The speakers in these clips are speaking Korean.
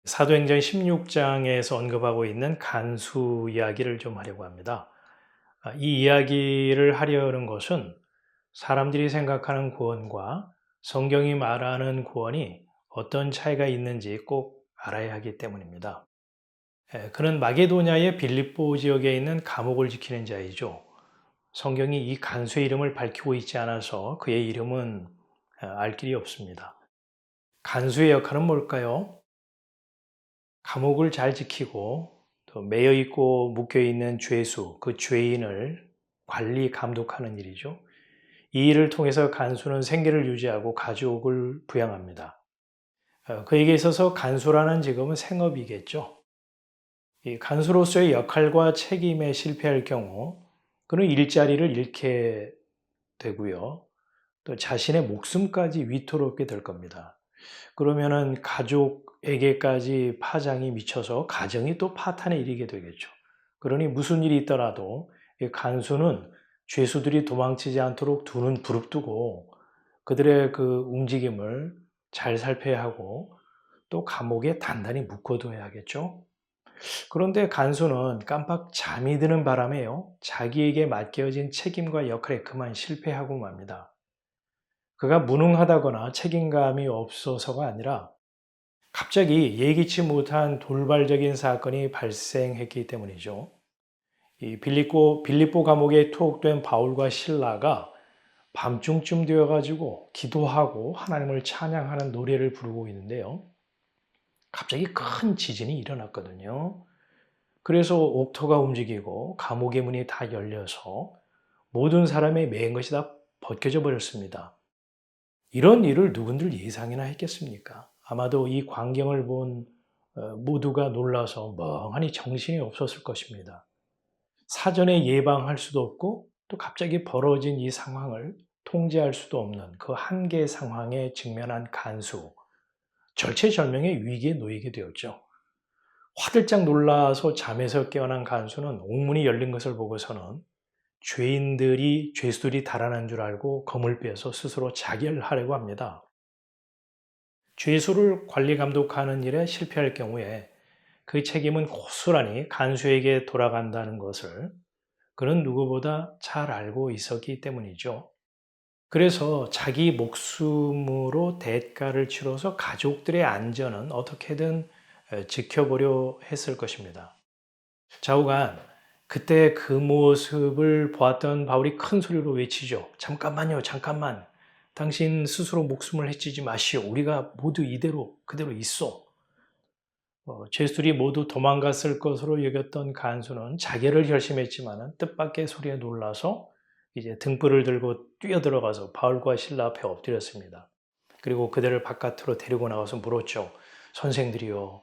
사도행전 16장에서 언급하고 있는 간수 이야기를 좀 하려고 합니다. 이 이야기를 하려는 것은 사람들이 생각하는 구원과 성경이 말하는 구원이 어떤 차이가 있는지 꼭 알아야 하기 때문입니다. 그는 마게도냐의 빌립보 지역에 있는 감옥을 지키는 자이죠. 성경이 이 간수의 이름을 밝히고 있지 않아서 그의 이름은 알 길이 없습니다. 간수의 역할은 뭘까요? 감옥을 잘 지키고 또 매여 있고 묶여 있는 죄수, 그 죄인을 관리, 감독하는 일이죠. 이 일을 통해서 간수는 생계를 유지하고 가족을 부양합니다. 그에게 있어서 간수라는 직업은 생업이겠죠. 이 간수로서의 역할과 책임에 실패할 경우 그는 일자리를 잃게 되고요. 또 자신의 목숨까지 위태롭게 될 겁니다. 그러면은 가족에게까지 파장이 미쳐서 가정이 또 파탄에 이르게 되겠죠. 그러니 무슨 일이 있더라도 이 간수는 죄수들이 도망치지 않도록 두 눈 부릅뜨고 그들의 그 움직임을 잘 살펴야 하고 또 감옥에 단단히 묶어둬야 하겠죠. 그런데 간수는 깜빡 잠이 드는 바람에요. 자기에게 맡겨진 책임과 역할에 그만 실패하고 맙니다. 그가 무능하다거나 책임감이 없어서가 아니라 갑자기 예기치 못한 돌발적인 사건이 발생했기 때문이죠. 이 빌립보 감옥에 투옥된 바울과 실라가 밤중쯤 되어가지고 기도하고 하나님을 찬양하는 노래를 부르고 있는데요. 갑자기 큰 지진이 일어났거든요. 그래서 옥토가 움직이고 감옥의 문이 다 열려서 모든 사람의 매인 것이 다 벗겨져 버렸습니다. 이런 일을 누군들 예상이나 했겠습니까? 아마도 이 광경을 본 모두가 놀라서 멍하니 정신이 없었을 것입니다. 사전에 예방할 수도 없고 또 갑자기 벌어진 이 상황을 통제할 수도 없는 그 한계 상황에 직면한 간수, 절체절명의 위기에 놓이게 되었죠. 화들짝 놀라서 잠에서 깨어난 간수는 옥문이 열린 것을 보고서는 죄수들이 달아난 줄 알고 검을 빼서 스스로 자결하려고 합니다. 죄수를 관리 감독하는 일에 실패할 경우에 그 책임은 고스란히 간수에게 돌아간다는 것을 그는 누구보다 잘 알고 있었기 때문이죠. 그래서 자기 목숨으로 대가를 치러서 가족들의 안전은 어떻게든 지켜보려 했을 것입니다. 좌우간 그때 그 모습을 보았던 바울이 큰 소리로 외치죠. 잠깐만요, 잠깐만. 당신 스스로 목숨을 해치지 마시오. 우리가 모두 이대로 그대로 있어. 죄수들이 모두 도망갔을 것으로 여겼던 간수는 자결을 결심했지만 뜻밖의 소리에 놀라서 이제 등불을 들고 뛰어들어가서 바울과 실라 앞에 엎드렸습니다. 그리고 그들을 바깥으로 데리고 나가서 물었죠. 선생들이여,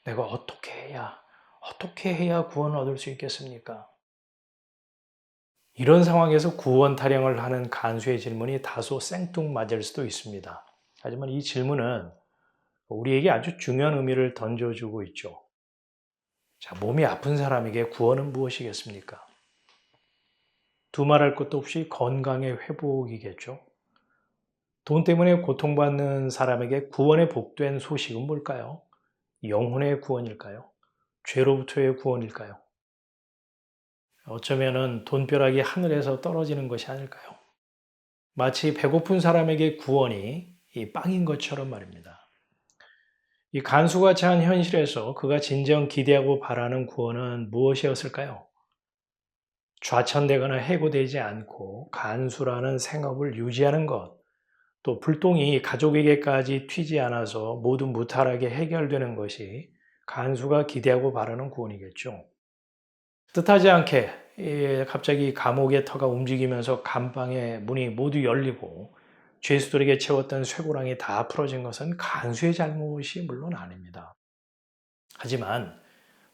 내가 어떻게 해야 구원을 얻을 수 있겠습니까? 이런 상황에서 구원 타령을 하는 간수의 질문이 다소 생뚱맞을 수도 있습니다. 하지만 이 질문은 우리에게 아주 중요한 의미를 던져주고 있죠. 자, 몸이 아픈 사람에게 구원은 무엇이겠습니까? 두말할 것도 없이 건강의 회복이겠죠. 돈 때문에 고통받는 사람에게 구원의 복된 소식은 뭘까요? 영혼의 구원일까요? 죄로부터의 구원일까요? 어쩌면은 돈벼락이 하늘에서 떨어지는 것이 아닐까요? 마치 배고픈 사람에게 구원이 이 빵인 것처럼 말입니다. 이 간수가 처한 현실에서 그가 진정 기대하고 바라는 구원은 무엇이었을까요? 좌천되거나 해고되지 않고 간수라는 생업을 유지하는 것, 또 불똥이 가족에게까지 튀지 않아서 모두 무탈하게 해결되는 것이 간수가 기대하고 바라는 구원이겠죠. 뜻하지 않게 갑자기 감옥의 터가 움직이면서 감방의 문이 모두 열리고 죄수들에게 채웠던 쇠고랑이 다 풀어진 것은 간수의 잘못이 물론 아닙니다. 하지만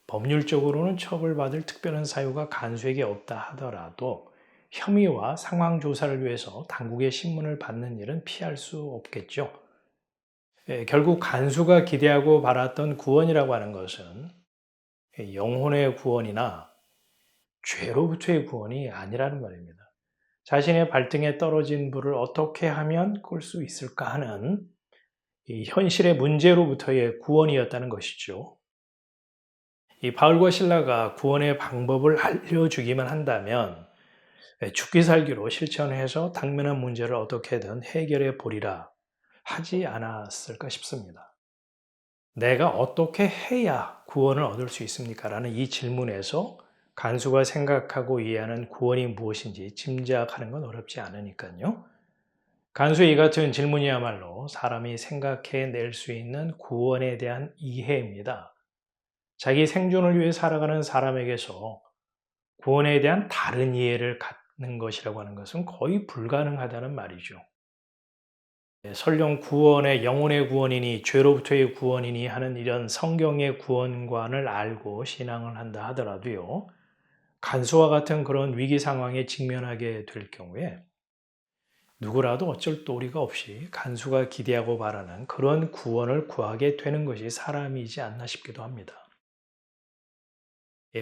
법률적으로는 처벌받을 특별한 사유가 간수에게 없다 하더라도 혐의와 상황 조사를 위해서 당국의 신문을 받는 일은 피할 수 없겠죠. 결국 간수가 기대하고 바랐던 구원이라고 하는 것은 영혼의 구원이나 죄로부터의 구원이 아니라는 말입니다. 자신의 발등에 떨어진 불을 어떻게 하면 끌 수 있을까 하는 이 현실의 문제로부터의 구원이었다는 것이죠. 이 바울과 실라가 구원의 방법을 알려주기만 한다면 죽기 살기로 실천해서 당면한 문제를 어떻게든 해결해 보리라 하지 않았을까 싶습니다. 내가 어떻게 해야 구원을 얻을 수 있습니까? 라는 이 질문에서 간수가 생각하고 이해하는 구원이 무엇인지 짐작하는 건 어렵지 않으니까요. 간수의 이 같은 질문이야말로 사람이 생각해낼 수 있는 구원에 대한 이해입니다. 자기 생존을 위해 살아가는 사람에게서 구원에 대한 다른 이해를 갖는 것이라고 하는 것은 거의 불가능하다는 말이죠. 설령 구원의 영혼의 구원이니 죄로부터의 구원이니 하는 이런 성경의 구원관을 알고 신앙을 한다 하더라도요. 간수와 같은 그런 위기 상황에 직면하게 될 경우에 누구라도 어쩔 도리가 없이 간수가 기대하고 바라는 그런 구원을 구하게 되는 것이 사람이지 않나 싶기도 합니다.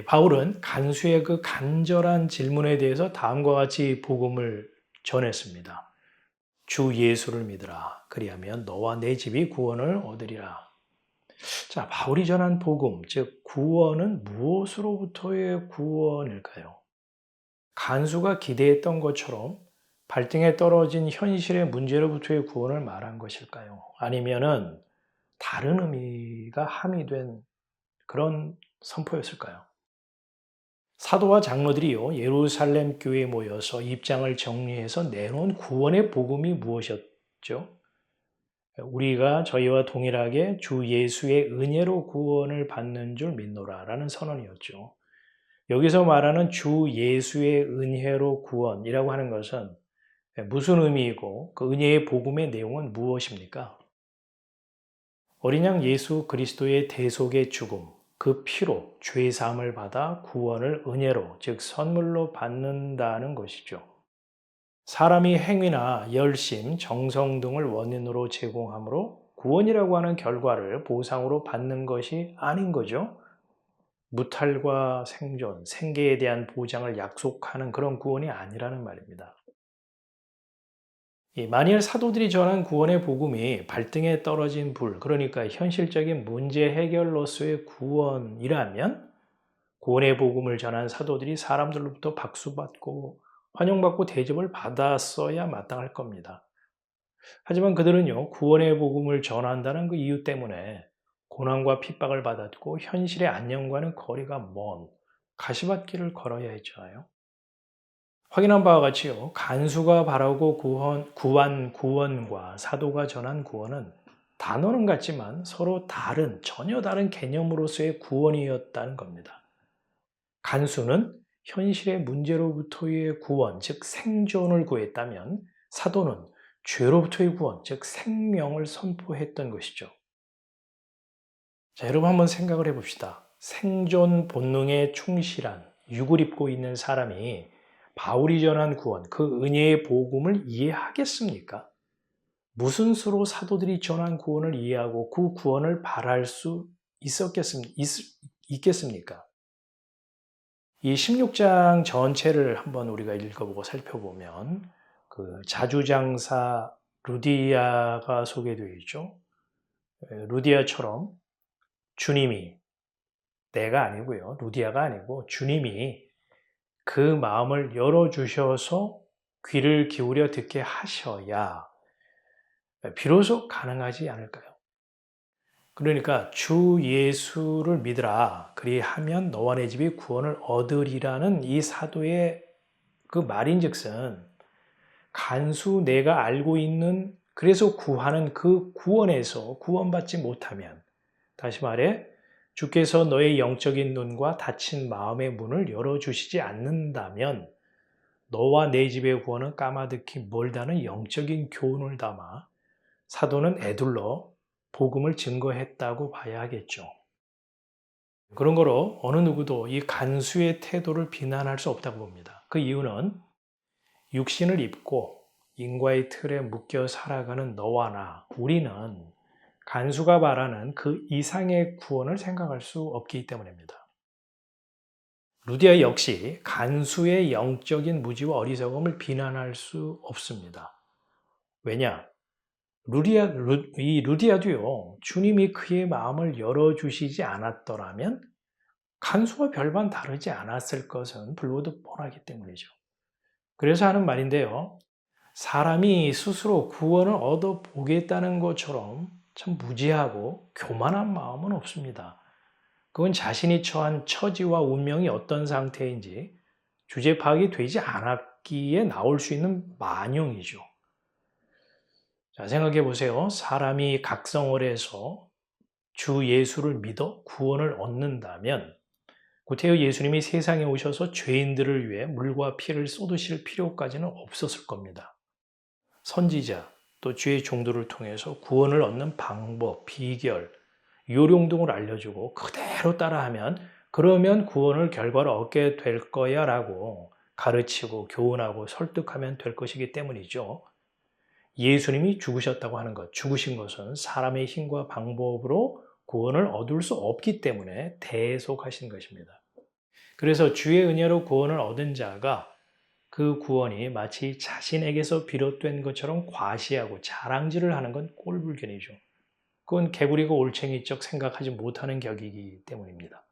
바울은 간수의 그 간절한 질문에 대해서 다음과 같이 복음을 전했습니다. 주 예수를 믿으라. 그리하면 너와 내 집이 구원을 얻으리라. 자, 바울이 전한 복음, 즉 구원은 무엇으로부터의 구원일까요? 간수가 기대했던 것처럼 발등에 떨어진 현실의 문제로부터의 구원을 말한 것일까요? 아니면은 다른 의미가 함의된 그런 선포였을까요? 사도와 장로들이요, 예루살렘 교회에 모여서 입장을 정리해서 내놓은 구원의 복음이 무엇이었죠? 우리가 저희와 동일하게 주 예수의 은혜로 구원을 받는 줄 믿노라라는 선언이었죠. 여기서 말하는 주 예수의 은혜로 구원이라고 하는 것은 무슨 의미이고 그 은혜의 복음의 내용은 무엇입니까? 어린 양 예수 그리스도의 대속의 죽음, 그 피로 죄 사함을 받아 구원을 은혜로, 즉 선물로 받는다는 것이죠. 사람이 행위나 열심, 정성 등을 원인으로 제공함으로 구원이라고 하는 결과를 보상으로 받는 것이 아닌 거죠. 무탈과 생존, 생계에 대한 보장을 약속하는 그런 구원이 아니라는 말입니다. 만일 사도들이 전한 구원의 복음이 발등에 떨어진 불, 그러니까 현실적인 문제 해결로서의 구원이라면 구원의 복음을 전한 사도들이 사람들로부터 박수받고 환영받고 대접을 받았어야 마땅할 겁니다. 하지만 그들은요, 구원의 복음을 전한다는 그 이유 때문에 고난과 핍박을 받았고 현실의 안녕과는 거리가 먼 가시밭길을 걸어야 했잖아요. 확인한 바와 같이요, 간수가 바라고 구한 구원과 사도가 전한 구원은 단어는 같지만 서로 다른, 전혀 다른 개념으로서의 구원이었다는 겁니다. 간수는 현실의 문제로부터의 구원, 즉 생존을 구했다면 사도는 죄로부터의 구원, 즉 생명을 선포했던 것이죠. 자, 여러분 한번 생각을 해봅시다. 생존 본능에 충실한 육을 입고 있는 사람이 바울이 전한 구원, 그 은혜의 복음을 이해하겠습니까? 무슨 수로 사도들이 전한 구원을 이해하고 그 구원을 바랄 수 있겠습니까? 이 16장 전체를 한번 우리가 읽어보고 살펴보면 그 자주장사 루디아가 소개되어 있죠. 루디아처럼 주님이, 내가 아니고요, 루디아가 아니고 주님이 그 마음을 열어주셔서 귀를 기울여 듣게 하셔야 비로소 가능하지 않을까요? 그러니까 주 예수를 믿으라, 그리하면 너와 내 집이 구원을 얻으리라는 이 사도의 그 말인즉슨 간수 내가 알고 있는, 그래서 구하는 그 구원에서 구원받지 못하면, 다시 말해 주께서 너의 영적인 눈과 닫힌 마음의 문을 열어주시지 않는다면 너와 내 집의 구원은 까마득히 멀다는 영적인 교훈을 담아 사도는 애둘러 복음을 증거했다고 봐야 하겠죠. 그런 거로 어느 누구도 이 간수의 태도를 비난할 수 없다고 봅니다. 그 이유는 육신을 입고 인과의 틀에 묶여 살아가는 너와 나, 우리는 간수가 말하는 그 이상의 구원을 생각할 수 없기 때문입니다. 루디아 역시 간수의 영적인 무지와 어리석음을 비난할 수 없습니다. 왜냐? 이 루디아도요, 주님이 그의 마음을 열어주시지 않았더라면 간수와 별반 다르지 않았을 것은 불보듯 뻔하기 때문이죠. 그래서 하는 말인데요. 사람이 스스로 구원을 얻어보겠다는 것처럼 참 무지하고 교만한 마음은 없습니다. 그건 자신이 처한 처지와 운명이 어떤 상태인지 주제 파악이 되지 않았기에 나올 수 있는 만용이죠. 자, 생각해 보세요. 사람이 각성을 해서 주 예수를 믿어 구원을 얻는다면 구태여 예수님이 세상에 오셔서 죄인들을 위해 물과 피를 쏟으실 필요까지는 없었을 겁니다. 선지자 또 주의 종들을 통해서 구원을 얻는 방법, 비결, 요령 등을 알려주고 그대로 따라하면 그러면 구원을 결과로 얻게 될 거야 라고 가르치고 교훈하고 설득하면 될 것이기 때문이죠. 예수님이 죽으셨다고 하는 것, 죽으신 것은 사람의 힘과 방법으로 구원을 얻을 수 없기 때문에 대속하신 것입니다. 그래서 주의 은혜로 구원을 얻은 자가 그 구원이 마치 자신에게서 비롯된 것처럼 과시하고 자랑질을 하는 건 꼴불견이죠. 그건 개구리고 올챙이적 생각하지 못하는 격이기 때문입니다.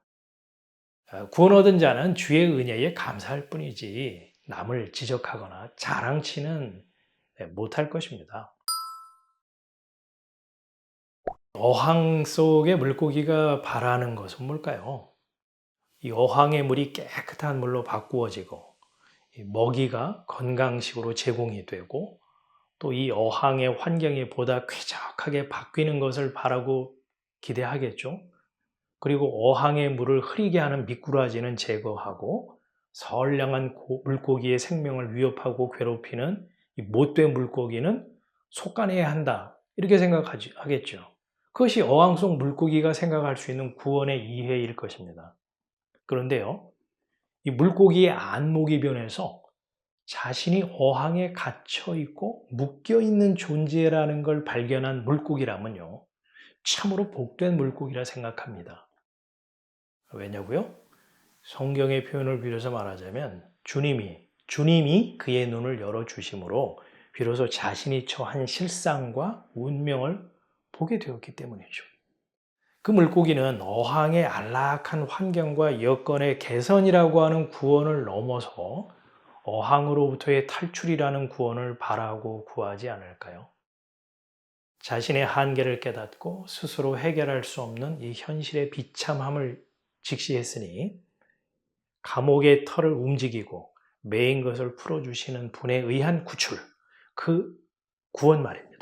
구원 얻은 자는 주의 은혜에 감사할 뿐이지 남을 지적하거나 자랑치는 못할 것입니다. 어항 속의 물고기가 바라는 것은 뭘까요? 이 어항의 물이 깨끗한 물로 바꾸어지고 먹이가 건강식으로 제공이 되고 또 이 어항의 환경이 보다 쾌적하게 바뀌는 것을 바라고 기대하겠죠. 그리고 어항의 물을 흐리게 하는 미꾸라지는 제거하고 선량한 물고기의 생명을 위협하고 괴롭히는 이 못된 물고기는 속아내야 한다. 이렇게 생각하겠죠. 그것이 어항 속 물고기가 생각할 수 있는 구원의 이해일 것입니다. 그런데요, 이 물고기의 안목이 변해서 자신이 어항에 갇혀 있고 묶여 있는 존재라는 걸 발견한 물고기라면요, 참으로 복된 물고기라 생각합니다. 왜냐고요? 성경의 표현을 빌려서 말하자면 주님이 그의 눈을 열어주심으로 비로소 자신이 처한 실상과 운명을 보게 되었기 때문이죠. 그 물고기는 어항의 안락한 환경과 여건의 개선이라고 하는 구원을 넘어서 어항으로부터의 탈출이라는 구원을 바라고 구하지 않을까요? 자신의 한계를 깨닫고 스스로 해결할 수 없는 이 현실의 비참함을 직시했으니 감옥의 털을 움직이고 매인 것을 풀어주시는 분에 의한 구출, 그 구원 말입니다.